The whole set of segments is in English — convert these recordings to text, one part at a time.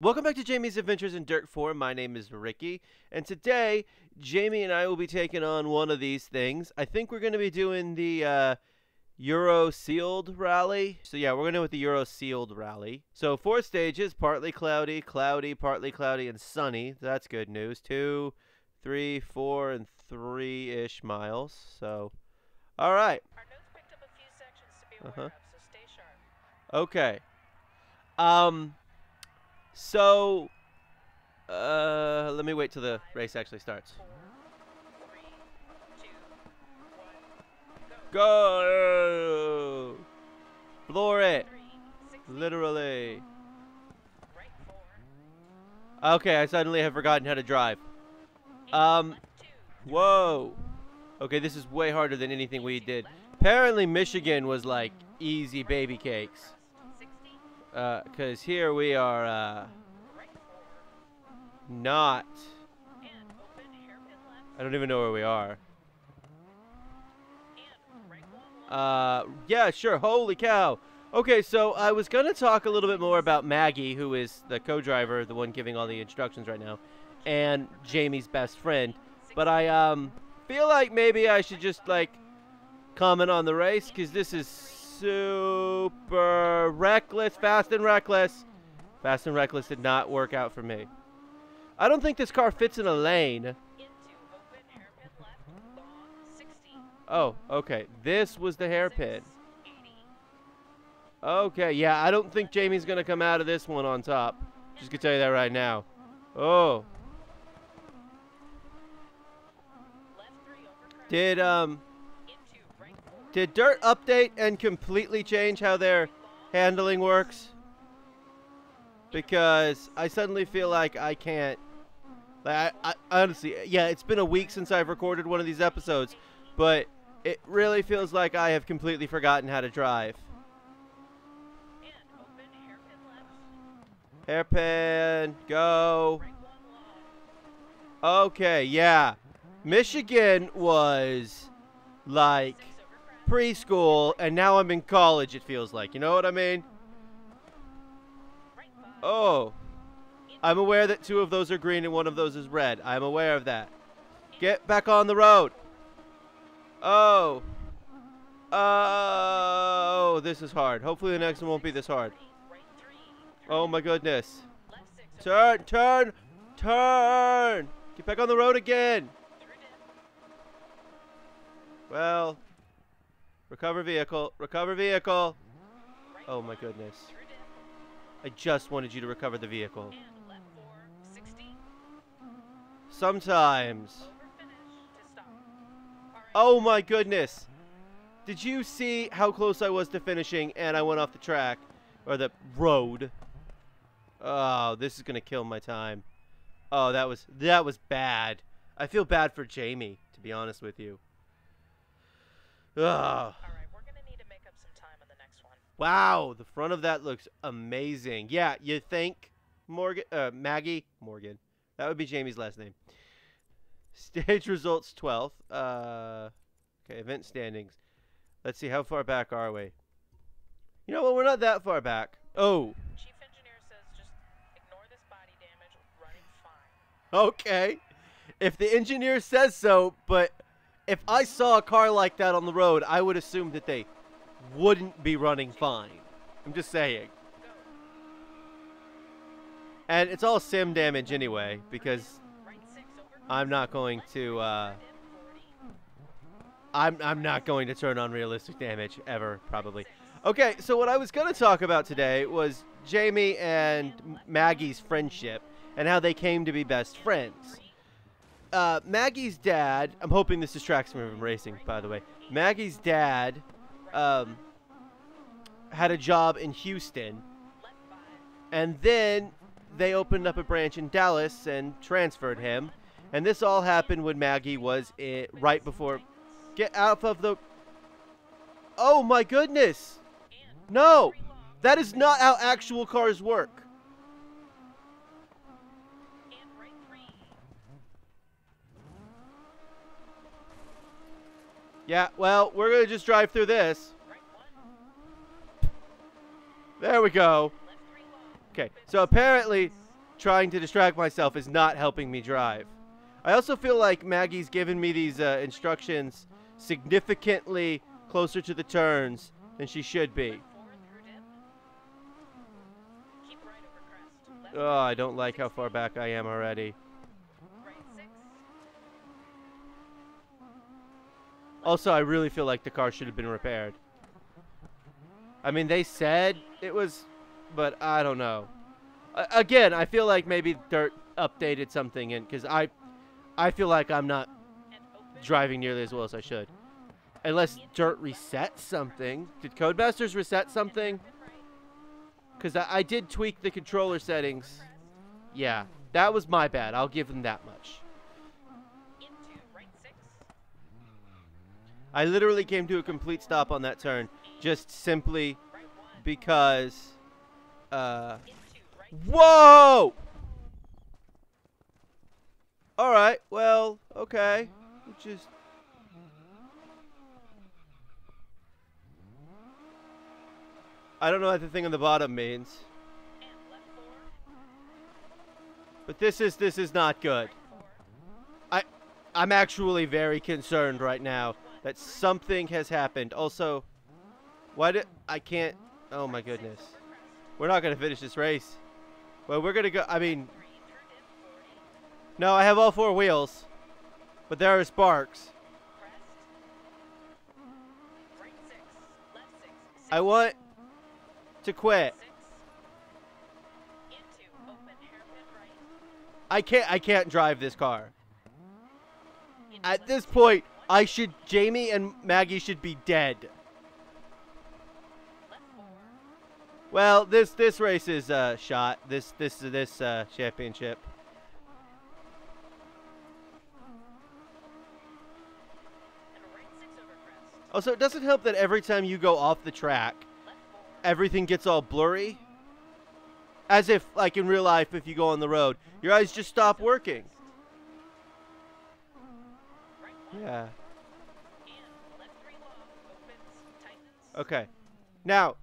Welcome back to Jamie's Adventures in Dirt 4. My name is Ricky, and today Jamie and I will be taking on one of these things. I think we're going to be doing the Euro Sealed Rally. So yeah, we're going to do with the Euro Sealed Rally. So 4 stages: partly cloudy, cloudy, partly cloudy, and sunny. That's good news. 2, 3, 4, and 3-ish miles. So, all right. Our notes picked up a few sections to be aware of, so stay sharp. Okay. So, let me wait till the race actually starts. 4, 3, 2, 1, Go! Floor it! 3, 60, Literally. right 4, Okay, I suddenly have forgotten how to drive. 8, Um, left 2, Whoa! Okay, this is way harder than anything we did. Apparently Michigan was like easy baby cakes. 60, 'Cause here we are, right 4, not. and open hairpin left, I don't even know where we are. and right 1, Yeah, sure. Holy cow. Okay, so I was going to talk a little bit more about Maggie, who is the co-driver, the one giving all the instructions right now, and Jamie's best friend. But I feel like maybe I should just like comment on the race because this is super reckless, fast and reckless. Fast and reckless did not work out for me. I don't think this car fits in a lane. into open hairpin left, long, 60, Oh, okay. This was the hairpin. 80, Okay, yeah, I don't think Jamie's gonna come out of this one on top. Just gonna tell you that right now. Oh, left 3 over crest, did into right 4, did Dirt update and completely change how their handling works? Because I suddenly feel like I can't. Like I honestly, yeah, it's been a week since I've recorded one of these episodes, but it really feels like I have completely forgotten how to drive. and open hairpin left, Hairpin, go. right 1 long, Okay, yeah. Michigan was like 6 over crest, preschool, and now I'm in college, it feels like. You know what I mean? right 5, Oh. I'm aware that 2 of those are green and 1 of those is red. I'm aware of that. Get back on the road. Oh. Oh, this is hard. Hopefully the next one won't be this hard. right 3, Oh my goodness. left 6 over Turn, turn, turn. Get back on the road again. through dip, Well, recover vehicle, recover vehicle. right Oh my 5, goodness. through dip, I just wanted you to recover the vehicle. and left 4, 60, Sometimes. over finish to stop. Alright, Oh my goodness. Did you see how close I was to finishing and I went off the track? Or the road. Oh, this is going to kill my time. Oh, that was bad. I feel bad for Jamie, to be honest with you. Oh. alright, we're gonna need to make up some time on the next one. Wow, the front of that looks amazing. Yeah, you think Maggie Morgan. That would be Jamie's last name. Stage results 12th. Okay, event standings. Let's see, how far back are we? You know what, we're not that far back. Oh, Chief engineer says just ignore this body damage, running fine. okay. If the engineer says so, but if I saw a car like that on the road, I would assume that they wouldn't be running fine. I'm just saying. Go. And it's all sim damage anyway, because Right 6 over I'm not going left to 3 over dip, 40, I'm not going to turn on realistic damage ever, probably. Okay, so what I was going to talk about today was Jamie and Maggie's friendship and how they came to be best friends. Maggie's dad, I'm hoping this distracts me from racing, by the way. Maggie's dad had a job in Houston, left 5, and then they opened up a branch in Dallas and transferred him. And this all happened when Maggie was right before. Get out of the. Oh my goodness! and No! 3 long, That is not how actual cars work. and right 3, Yeah, well, we're going to just drive through this. right 1, There we go. left 3 long, Okay, so apparently trying to distract myself is not helping me drive. I also feel like Maggie's given me these instructions significantly closer to the turns than she should be. Left 4 through dip. Keep right over crest. Left Oh, I don't like how far back I am already. right 6. Also, I really feel like the car should have been repaired. I mean, they said it was, but I don't know. Again, I feel like maybe Dirt updated something, and because I feel like I'm not And open. driving nearly as well as I should. Unless Dirt reset something. Did Codemasters reset something? Hairpin right. Because I did tweak the controller settings. Yeah, that was my bad. I'll give them that much. Into right 6. I literally came to a complete stop on that turn, just simply Right 1. because, Into right. whoa! Alright, well, okay. Just... I don't know what the thing on the bottom means. And left 4. But this is not good. Right 4. I'm actually very concerned right now that something has happened. Also, why did I can't? Oh my goodness, we're not gonna finish this race. Well, we're gonna go. I mean, 3 through dip 40. no, I have all 4 wheels, but there are sparks. Crest. Right 6. Left 6. I want to quit. 6. Into open hairpin right. I can't drive this car. Into At left this 2, point, 1. Jamie and Maggie should be dead. Left 4. Well, this race is shot. This championship. And right 6 over crest. Also, it doesn't help that every time you go off the track, Left 4. everything gets all blurry. As if, like in real life, if you go on the road, your eyes just stop working. Right 1. Yeah. And left 3 long. Opens. Tightens. Okay. Now,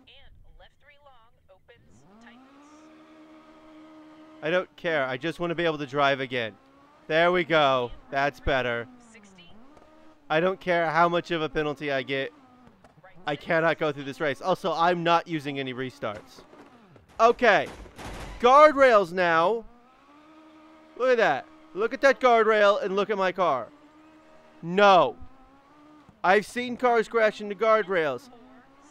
And left 3 long. Opens. Tightens. I don't care. I just want to be able to drive again. There we go. That's better. 60. I don't care how much of a penalty I get. Right I 6. cannot go through this race. Also, I'm not using any restarts. Okay. Guardrails now. Look at that. Look at that guardrail and look at my car. No. I've seen cars crash into guardrails. 4.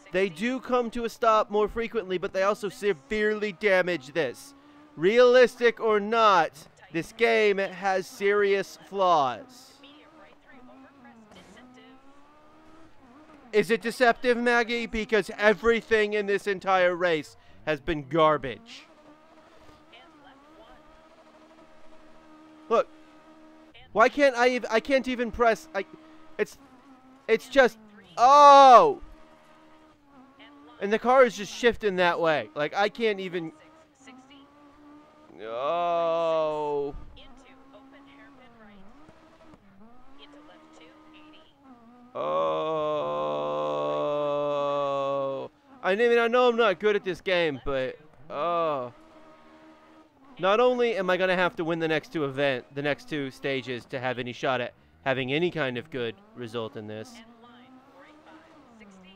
60. They do come to a stop more frequently, but they also severely damage this. Realistic or not, this game has serious flaws. Medium right 3 over crest. Deceptive. Is it deceptive, Maggie? Because everything in this entire race has been garbage. And left 1. Look, And why can't I can't even press, it's just, right 3. oh! And line. And the car is just shifting that way. Like, I can't even, 6. 60. oh. Into open hairpin right. Into left 2. 80. Oh. I mean, I know I'm not good at this game, but, oh. Not only am I going to have to win the next two stages to have any shot at having any kind of good result in this. And line. 45. 60.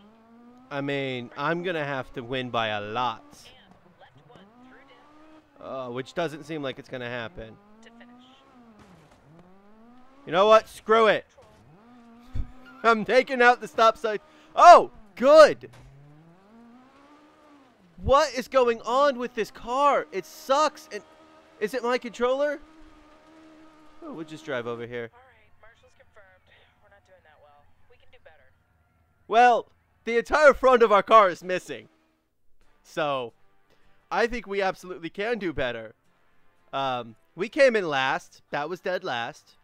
I mean, I'm going to have to win by a lot. And left 1 through dip Which doesn't seem like it's going to happen. to finish. You know what? Screw it. Control. I'm taking out the stop sign. Oh, good. What is going on with this car? It sucks. And is it my controller? Oh, we'll just drive over here. All right, Marshall's confirmed. We're not doing that well. We can do better. Well, the entire front of our car is missing. So, I think we absolutely can do better. We came in last. That was dead last.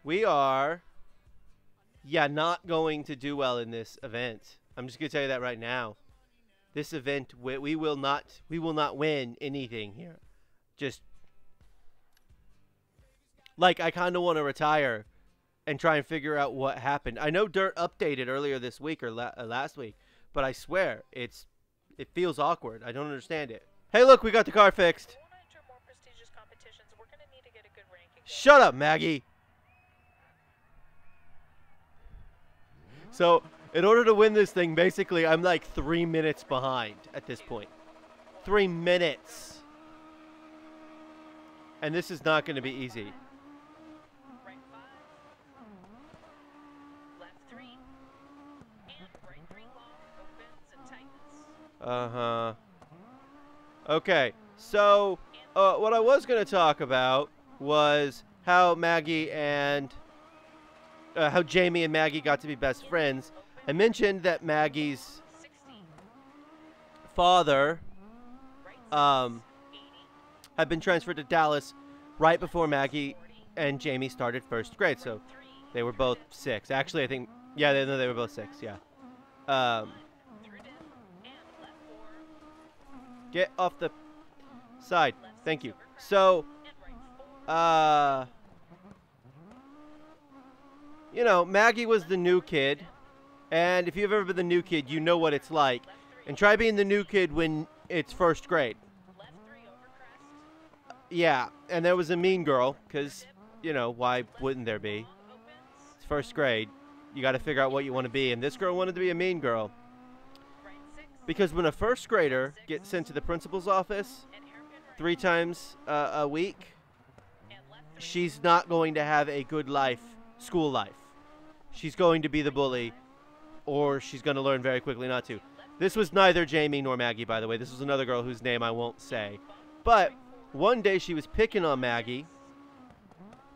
We are, not going to do well in this event. I'm just gonna tell you that right now. This event, we will not win anything here. Just like I kind of want to retire and try and figure out what happened. I know Dirt updated earlier this week or last week, but I swear it's It feels awkward. I don't understand it. Hey, look, we got the car fixed. If you want to enter more prestigious competitions, we're going to need to get a good ranking. Shut up, Maggie. So, in order to win this thing, basically, I'm like 3 minutes behind at this point. 3 minutes. And this is not going to be easy. Right 5. Left 3. And right 3 long opens and tightens. Uh-huh. Okay, so what I was going to talk about was how Maggie and how Jamie and Maggie got to be best friends. I mentioned that Maggie's 60. father Right 80. had been transferred to Dallas right before Maggie and Jamie started first grade, so 3. they were both 6. Actually, I think, yeah, they were both 6, yeah. Through dip. And left 4. Get off the side. Left Thank 6 you. over crest. So, And right 4. you know, Maggie was the new kid, and if you've ever been the new kid, you know what it's like. Left 3. And try being the new kid when it's first grade. Left 3 over crest. Yeah, and there was a mean girl, because, you know, why wouldn't there be? Long opens. It's first grade. You got to figure out what you want to be, and this girl wanted to be a mean girl. Right 6. Because when a first grader gets sent to the principal's office And hairpin right. 3 times a week, And left 3. she's not going to have a good life, school life. She's going to be the bully, or she's going to learn very quickly not to. This was neither Jamie nor Maggie, by the way. This was another girl whose name I won't say. But one day she was picking on Maggie,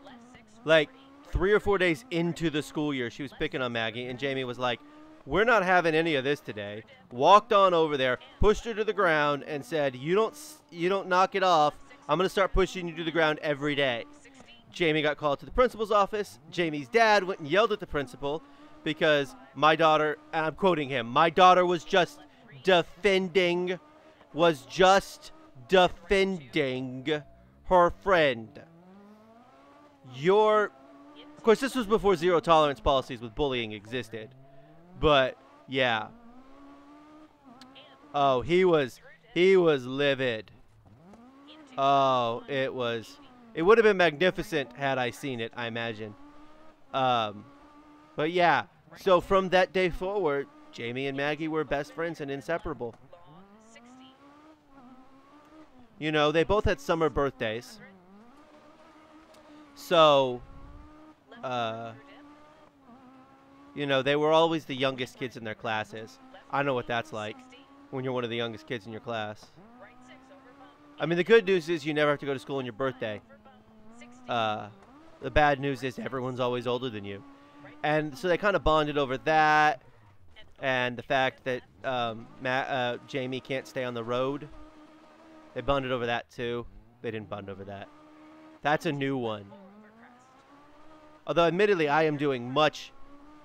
Left 6. like 3 or 4 days into the school year. She was picking on Maggie, and Jamie was like, "We're not having any of this today." Walked on over there, pushed her to the ground, and said, you don't knock it off, I'm going to start pushing you to the ground every day." 60. Jamie got called to the principal's office. Jamie's dad went and yelled at the principal because my daughter, and I'm quoting him, my daughter was just defending her friend. Of course, this was before zero tolerance policies with bullying existed. But, yeah. Oh, he was livid. Oh, it would have been magnificent had I seen it, I imagine. But yeah, so from that day forward, Jamie and Maggie were best friends and inseparable. Long 60. You know, they both had summer birthdays. So, Left Uh, through dip. you know, they were always the youngest kids in their classes. I know what that's like 60. when you're one of the youngest kids in your class. Right 6 over bump. I mean, the good news is you never have to go to school on your birthday. Over bump. 60. The bad news is everyone's always older than you. And so they kind of bonded over that and the fact that Jamie can't stay on the road. They bonded over that too. They didn't bond over that. That's a new one. 4 over crest. Although admittedly I am doing much,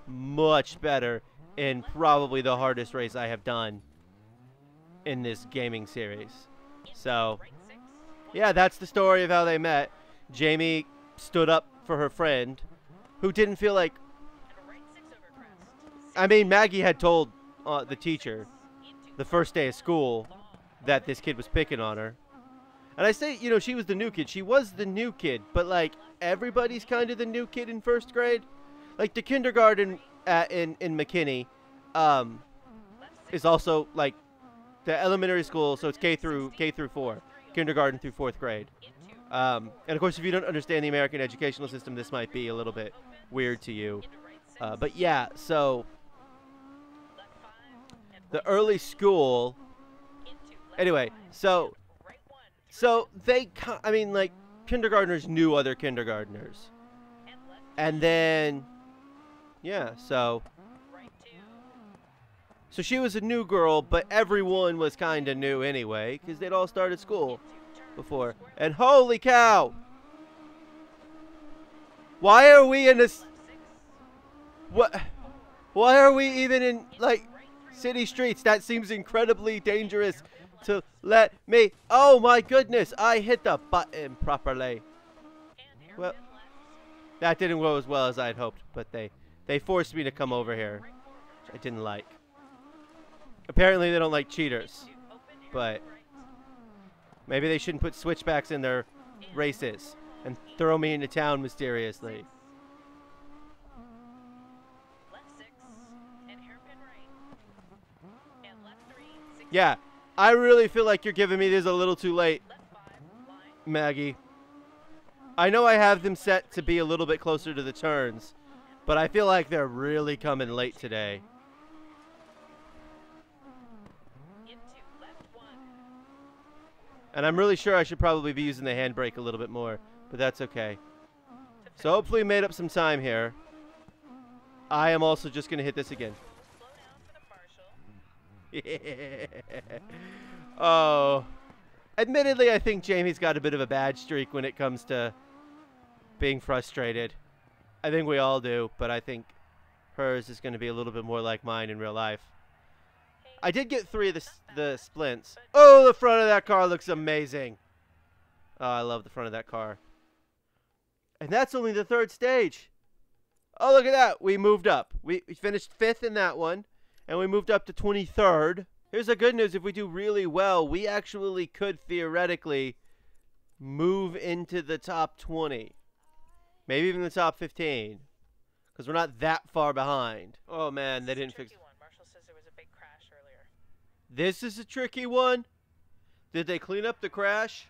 much better in probably the hardest race I have done in this gaming series. So, Right 6. yeah, that's the story of how they met. Jamie stood up for her friend who didn't feel like, And a right 6 over crest. I mean, Maggie had told the teacher Into the first day of school that this kid was picking on her. And I say, you know, she was the new kid. She was the new kid, but like everybody's kind of the new kid in first grade. Like the kindergarten in McKinney is also like the elementary school, so it's K through 4, kindergarten through 4th grade. into And of course, if you don't understand the American educational system, this might be a little bit weird to you. into right 6. But yeah, so Left 5. And the early school. into left Anyway, 5. so Right 1. so they, I mean, like kindergartners knew other kindergartners, And left and then, yeah, so right 2. so she was a new girl, but everyone was kind of new anyway, because they'd all started school Into turn. before. And holy cow! Why are we in this? Left 6. What? Why are we even in like city streets? That seems incredibly dangerous to let me. Oh my goodness! I hit the button properly. And hairpin Well, left. that didn't go as well as I'd hoped, but they forced me to come over here, Right 4 over which I didn't like. Apparently they don't like cheaters, Into open but hairpin right. maybe they shouldn't put switchbacks in their races and throw me into town mysteriously. Left 6 and hairpin right. And left 3, 60. Yeah, I really feel like you're giving me this a little too late, Left 5, line. Maggie. I know I have them set to be a little bit closer to the turns, but I feel like they're really coming late today. Into left 1. And I'm really sure I should probably be using the handbrake a little bit more, but that's okay. To So hopefully we made up some time here. I am also just going to hit this again. slow down for the marshal. Oh. Admittedly, I think Jamie's got a bit of a bad streak when it comes to being frustrated. I think we all do, but I think hers is going to be a little bit more like mine in real life. I did get 3 of the splints. Oh, the front of that car looks amazing. Oh, I love the front of that car. And that's only the 3rd stage. Oh, look at that. We moved up. We finished 5th in that one, and we moved up to 23rd. Here's the good news. If we do really well, we actually could theoretically move into the top 20. Maybe even the top 15. Because we're not that far behind. Oh, man, they didn't fix... Marshall says there was a big crash earlier. This is a tricky one. Did they clean up the crash?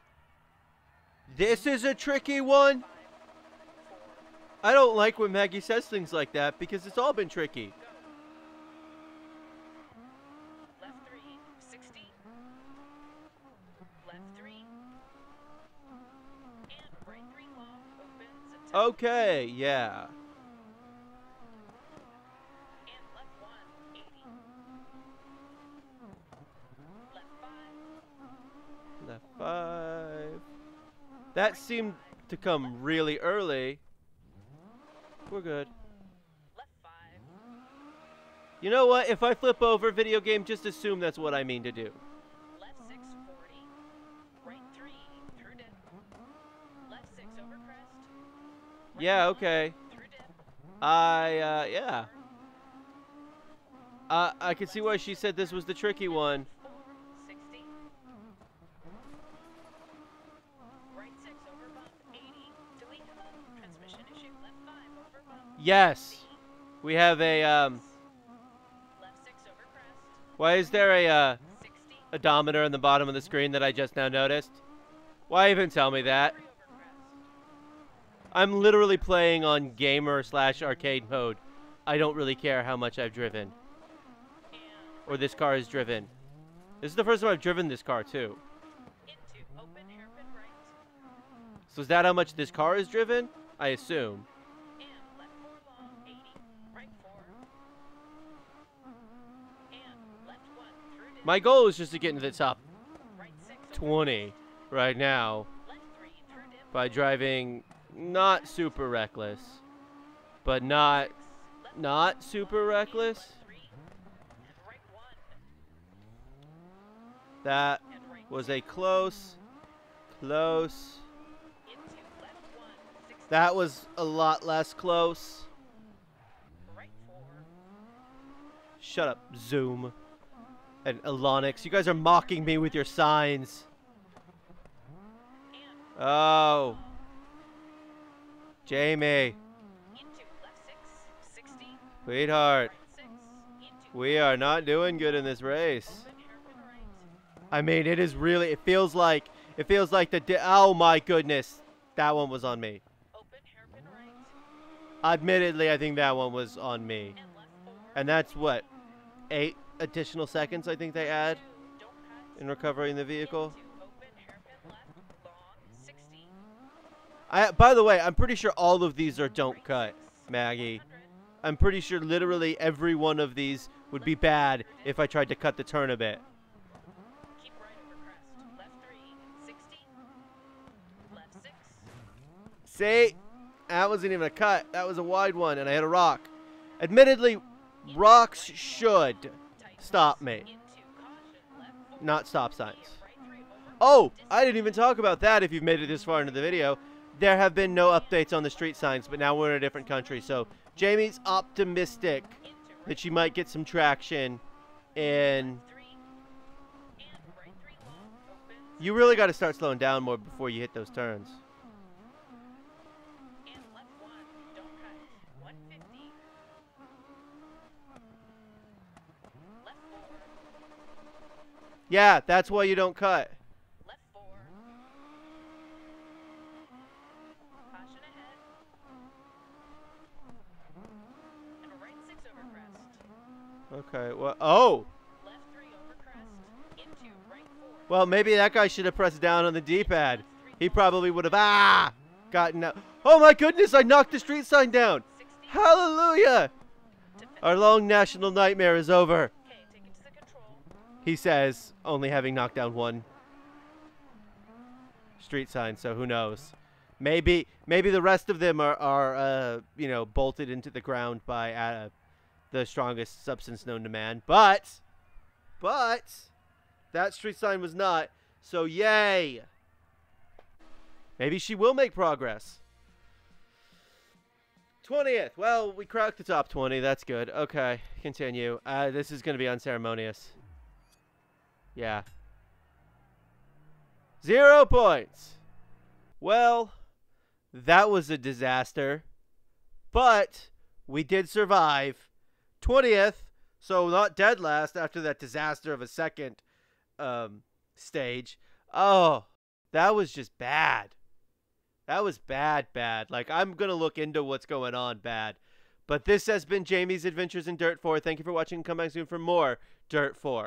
This is a tricky one. 5, 4, I don't like when Maggie says things like that because it's all been tricky. left 3, 60. Left 3. And right 3 long opens and tightens. Okay, yeah. And left 1, 80. Left 5. Left 5. That seemed to come really early. We're good. Left 5. You know what? If I flip over video game, just assume that's what I mean to do. Left 6, 40. Right 3, through dip. Left 6 over crest. Right Yeah, 1, okay. through dip. Yeah. I could see why she said this was the tricky one. 4, 60. Right 6 over bump, 80. Do we have a transmission issue? Left 5 over bump. Yes. We have a, Left 6 over crest. why is there a 60. odometer in the bottom of the screen that I just now noticed? Why even tell me that? 3 over crest. I'm literally playing on gamer/arcade mode. I don't really care how much I've driven. And Or this car is driven. This is the first time I've driven this car, too. into open hairpin right. So is that how much this car is driven? I assume. And left 4 long, 80. Right 4. And left 1 through dip. My goal is just to get into the top Right 6 over 20 right now left 3 through dip. by driving not super reckless, but not super reckless. Left 3 and right 1 That and right was a close. into left 1, 60. That was a lot less close. Right 4. Shut up, Zoom. And Elonix. You guys are mocking me with your signs. And Oh. Jamie. into left 6, 60. Sweetheart. Right 6 into We are not doing good in this race. open hairpin right. I mean, it is really, it feels like oh my goodness. That one was on me. Open hairpin right. Admittedly, I think that one was on me. And left 4. And that's what, 8 additional seconds I think they add 2, don't cut. in recovering the vehicle. Into open hairpin left, long, 60. By the way, I'm pretty sure all of these are don't Right cut, 6, Maggie. 100. I'm pretty sure literally every one of these would be bad if I tried to cut the turn a bit. Keep right over crest. Left 3, 60. Left 6. See? That wasn't even a cut. That was a wide one, and I hit a rock. Admittedly, rocks should Tightens. stop me, Into caution. Left 4. not stop signs. Right 3 over Oh, I didn't even talk about that if you've made it this far into the video. There have been no updates on the street signs, but now we're in a different country. So Jamie's optimistic into that she might get some traction And Left 3. And right 3 long. Opens. you really got to start slowing down more before you hit those turns. And left 1. Don't cut. 150. Left 4. Yeah, that's why you don't cut. Left 4. Caution ahead. And a right 6 over crest. Okay, well, oh! Left 3 over crest. Into right 4. Well, maybe that guy should have pressed down on the D-pad. He probably would have, gotten out. Oh my goodness, I knocked the street sign down! 60. Hallelujah! To 50. Our long national nightmare is over, Okay, take it to the control. he says, only having knocked down one street sign, so who knows. Maybe the rest of them are you know, bolted into the ground by the strongest substance known to man. But that street sign was not. So yay. Maybe she will make progress. 20th. Well, we cracked the top 20. That's good. Okay, continue. This is going to be unceremonious. Yeah. 0 points. Well, that was a disaster. But we did survive. 20th. So not dead last after that disaster of a second stage. Oh, that was just bad. That was bad. Like, I'm going to look into what's going on bad. But this has been Jamie's Adventures in Dirt 4. Thank you for watching. Come back soon for more Dirt 4.